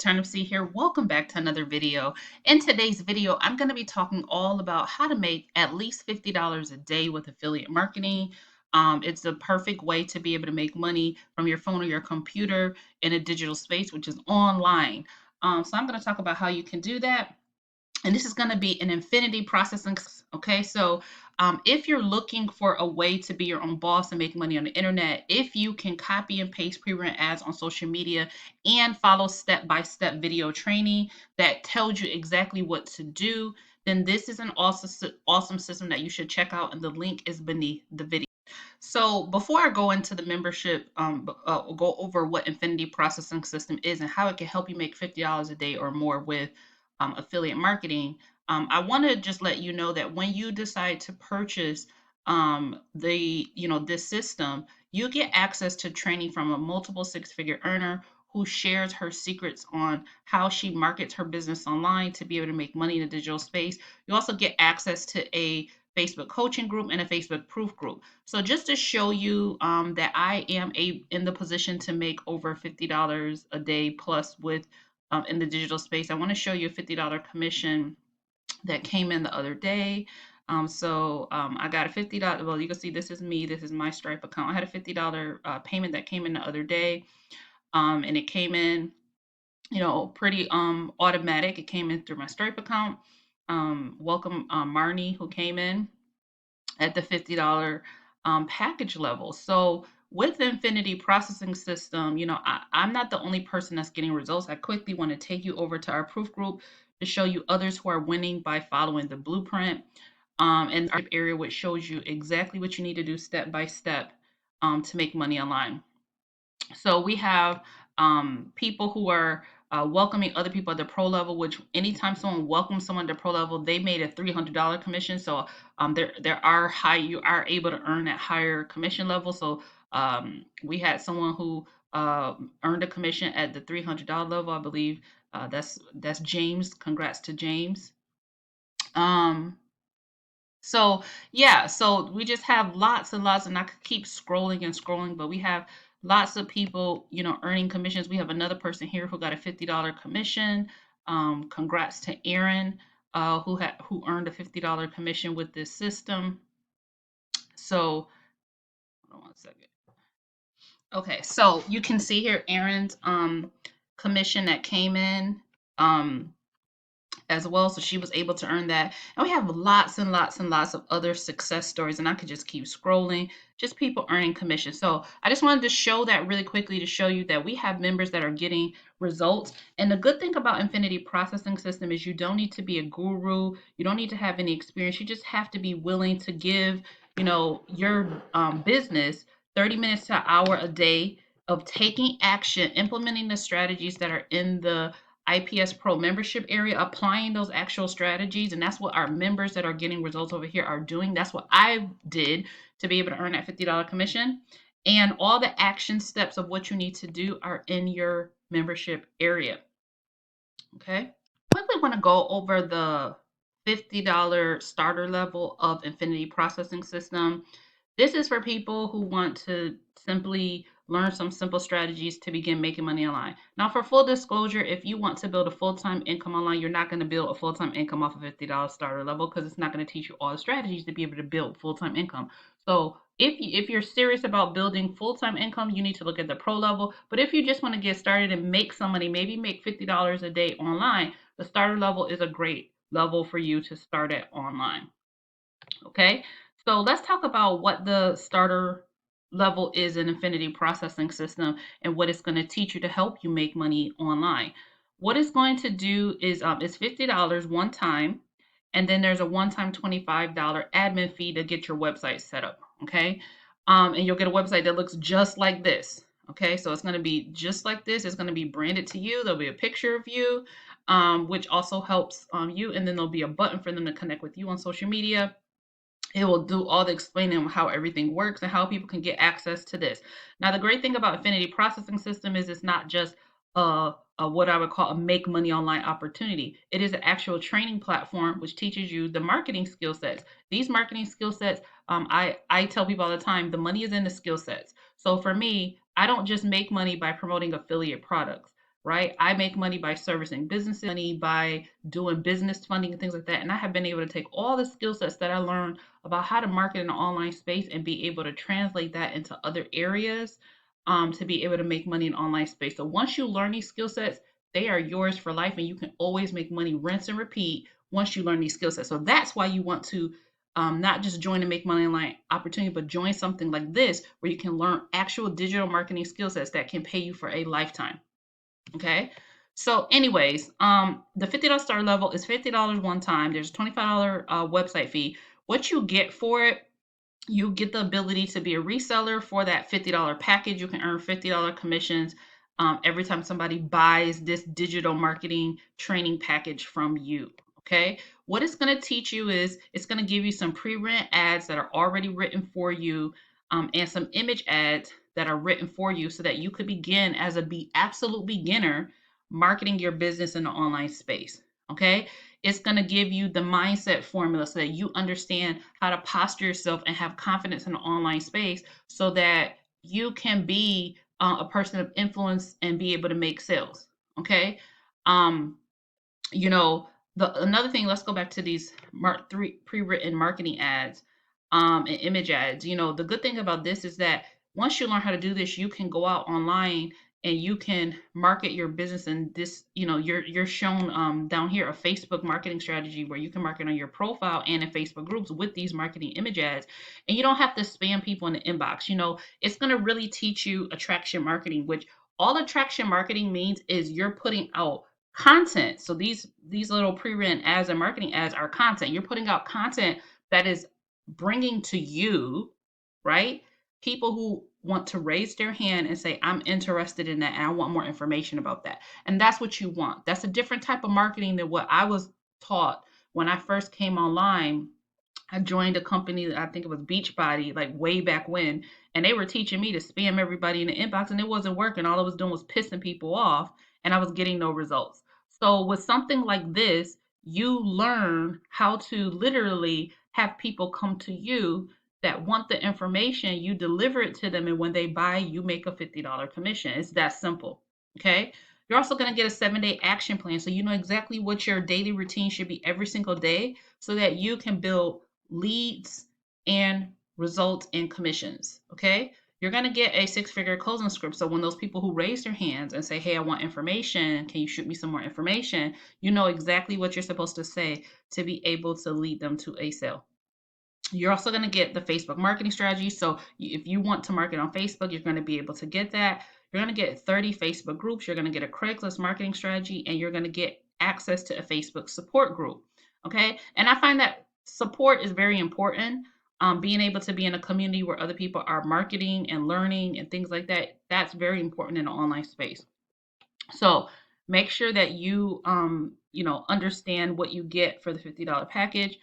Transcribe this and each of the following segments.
Turnip Seed here. Welcome back to another video. In today's video, I'm going to be talking all about how to make at least $50 a day with affiliate marketing. It's the perfect way to be able to make money from your phone or your computer in a digital space, which is online. So I'm going to talk about how you can do that. And this is going to be an infinity processing. Okay, so if you're looking for a way to be your own boss and make money on the internet, if you can copy and paste pre-run ads on social media and follow step-by-step video training that tells you exactly what to do, then this is an awesome system that you should check out, and the link is beneath the video. So before I go into the membership, go over what Infinity Processing System is and how it can help you make $50 a day or more with affiliate marketing. I want to just let you know that when you decide to purchase this system, you get access to training from a multiple six-figure earner who shares her secrets on how she markets her business online to be able to make money in the digital space. You also get access to a Facebook coaching group and a Facebook proof group. So just to show you that I am in the position to make over $50 a day plus with in the digital space, I want to show you a $50 commission that came in the other day. I got a $50. Well, you can see this is me. This is my Stripe account. I had a $50 payment that came in the other day, and it came in, pretty automatic. It came in through my Stripe account. Welcome Marnie, who came in at the $50 package level. So with the Infinity Processing System, I'm not the only person that's getting results. I quickly want to take you over to our proof group to show you others who are winning by following the blueprint and our area, which shows you exactly what you need to do step by step to make money online. So we have people who are welcoming other people at the pro level, which anytime someone welcomes someone to pro level, they made a $300 commission. So you are able to earn at higher commission level. So we had someone who earned a commission at the $300 level, I believe. That's James. Congrats to James. So yeah, so we just have lots and lots, and I could keep scrolling and scrolling, but we have lots of people, earning commissions. We have another person here who got a $50 commission. Congrats to Aaron, who earned a $50 commission with this system. So hold on one second. Okay, so you can see here Aaron's commission that came in. As well. So she was able to earn that. And we have lots and lots and lots of other success stories. And I could just keep scrolling, just people earning commission. So I just wanted to show that really quickly to show you that we have members that are getting results. And the good thing about Infinity Processing System is you don't need to be a guru. You don't need to have any experience. You just have to be willing to give, your business 30 minutes to an hour a day of taking action, implementing the strategies that are in the IPS Pro membership area, applying those actual strategies. And that's what our members that are getting results over here are doing. That's what I did to be able to earn that $50 commission. And all the action steps of what you need to do are in your membership area. Okay. Quickly want to go over the $50 starter level of Infinity Processing System. This is for people who want to simply learn some simple strategies to begin making money online. Now, for full disclosure, if you want to build a full-time income online, you're not going to build a full-time income off of $50 starter level because it's not going to teach you all the strategies to be able to build full-time income. So if you're serious about building full-time income, you need to look at the pro level. But if you just want to get started and make some money, maybe make $50 a day online, the starter level is a great level for you to start at online. Okay, so let's talk about what the starter level is in Infinity Processing System and what it's going to teach you to help you make money online. What it's going to do is it's $50 one time, and then there's a one-time $25 admin fee to get your website set up. Okay, and you'll get a website that looks just like this. Okay, so it's going to be just like this. It's going to be branded to you. There'll be a picture of you, which also helps you, and then there'll be a button for them to connect with you on social media. It will do all the explaining how everything works and how people can get access to this. Now, the great thing about Infinity Processing System is it's not just what I would call a make money online opportunity. It is an actual training platform which teaches you the marketing skill sets. These marketing skill sets, I tell people all the time, the money is in the skill sets. So for me, I don't just make money by promoting affiliate products. right? I make money by servicing businesses, money by doing business funding and things like that. And I have been able to take all the skill sets that I learned about how to market in the online space and be able to translate that into other areas to be able to make money in online space. So once you learn these skill sets, they are yours for life, and you can always make money, rinse and repeat once you learn these skill sets. So that's why you want to not just join and make money online opportunity, but join something like this where you can learn actual digital marketing skill sets that can pay you for a lifetime. Okay. So, anyways, the $50 starter level is $50 one time. There's a $25 website fee. What you get for it, you get the ability to be a reseller for that $50 package. You can earn $50 commissions every time somebody buys this digital marketing training package from you. Okay. What it's going to teach you is it's going to give you some pre-rent ads that are already written for you and some image ads that are written for you so that you could begin as a absolute beginner marketing your business in the online space. Okay. It's going to give you the mindset formula so that you understand how to posture yourself and have confidence in the online space so that you can be a person of influence and be able to make sales. Okay. Um, you know, another thing, let's go back to these pre-written marketing ads and image ads. The good thing about this is that once you learn how to do this, you can go out online and you can market your business. And this, you're shown down here a Facebook marketing strategy where you can market on your profile and in Facebook groups with these marketing image ads. And you don't have to spam people in the inbox. It's going to really teach you attraction marketing, which all attraction marketing means is you're putting out content. So these little pre-written ads and marketing ads are content. You're putting out content that is bringing to you, right, people who want to raise their hand and say, I'm interested in that and I want more information about that. And that's what you want. That's a different type of marketing than what I was taught when I first came online. I joined a company, I think it was Beachbody, like way back when, and they were teaching me to spam everybody in the inbox, and it wasn't working. All I was doing was pissing people off, and I was getting no results. So with something like this, you learn how to literally have people come to you that want the information, you deliver it to them, and when they buy, you make a $50 commission. It's that simple. Okay. You're also going to get a 7-day action plan. So you know exactly what your daily routine should be every single day so that you can build leads and result in commissions. Okay. You're going to get a 6-figure closing script. So when those people who raise their hands and say, hey, I want information, can you shoot me some more information? You know exactly what you're supposed to say to be able to lead them to a sale. You're also going to get the Facebook marketing strategy. So if you want to market on Facebook, you're going to be able to get that. You're going to get 30 Facebook groups. You're going to get a Craigslist marketing strategy, and you're going to get access to a Facebook support group. Okay. And I find that support is very important. Being able to be in a community where other people are marketing and learning and things like that, that's very important in the online space. So make sure that you, understand what you get for the $50 package.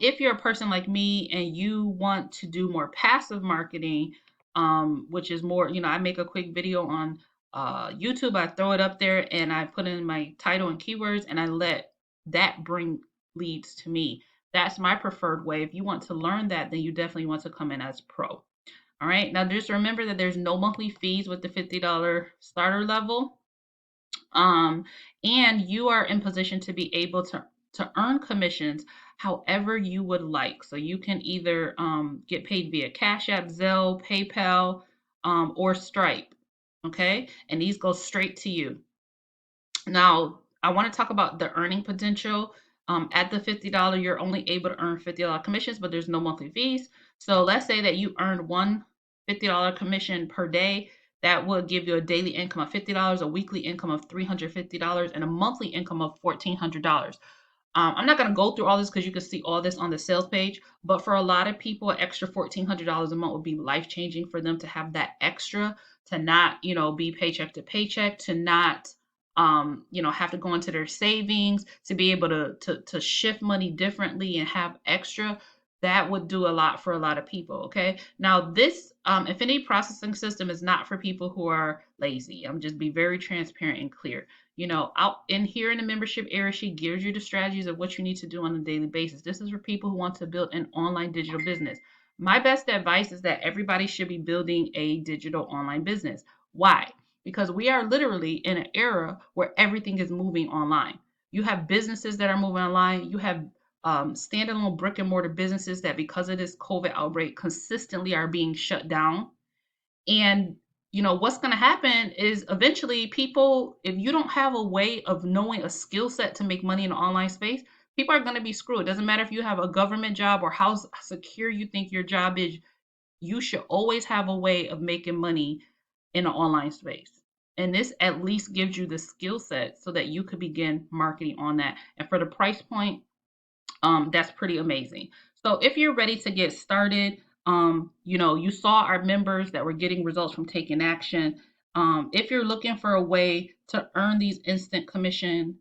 If you're a person like me and you want to do more passive marketing, which is more, I make a quick video on YouTube. I throw it up there and I put in my title and keywords and I let that bring leads to me. That's my preferred way. If you want to learn that, then you definitely want to come in as pro. All right. Now, just remember that there's no monthly fees with the $50 starter level. And you are in position to be able to earn commissions however you would like. So you can either get paid via Cash App, Zelle, PayPal, or Stripe. Okay. And these go straight to you. Now, I want to talk about the earning potential. At the $50, you're only able to earn $50 commissions, but there's no monthly fees. So let's say that you earned one $50 commission per day. That would give you a daily income of $50, a weekly income of $350, and a monthly income of $1,400. I'm not going to go through all this because you can see all this on the sales page, but for a lot of people, an extra $1,400 a month would be life-changing for them to have that extra, to not, be paycheck to paycheck, to not, have to go into their savings, to be able to shift money differently and have extra. That would do a lot for a lot of people. Okay. Now this affinity processing system is not for people who are lazy. I'm just be very transparent and clear. Out in here in the membership area, she gives you the strategies of what you need to do on a daily basis. This is for people who want to build an online digital business. My best advice is that everybody should be building a digital online business. Why? because we are literally in an era where everything is moving online. You have businesses that are moving online. You have standalone brick and mortar businesses that, because of this COVID outbreak, consistently are being shut down. And what's going to happen is eventually people, if you don't have a way of knowing a skill set to make money in the online space, people are going to be screwed. It doesn't matter if you have a government job or how secure you think your job is. You should always have a way of making money in an online space. And this at least gives you the skill set so that you could begin marketing on that. And for the price point, that's pretty amazing. So if you're ready to get started, you saw our members that were getting results from taking action. If you're looking for a way to earn these instant commission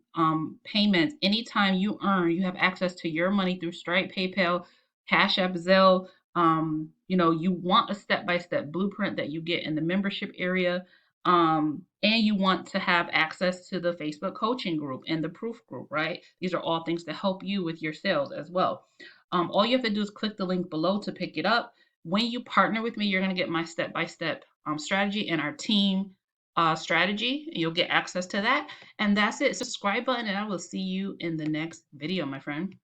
payments, anytime you earn, you have access to your money through Stripe, PayPal, Cash App, Zelle. You want a step-by-step blueprint that you get in the membership area. And you want to have access to the Facebook coaching group and the proof group, right? These are all things to help you with your sales as well. All you have to do is click the link below to pick it up. When you partner with me, you're going to get my step-by-step strategy and our team strategy. You'll get access to that. And that's it. Subscribe button, and I will see you in the next video, my friend.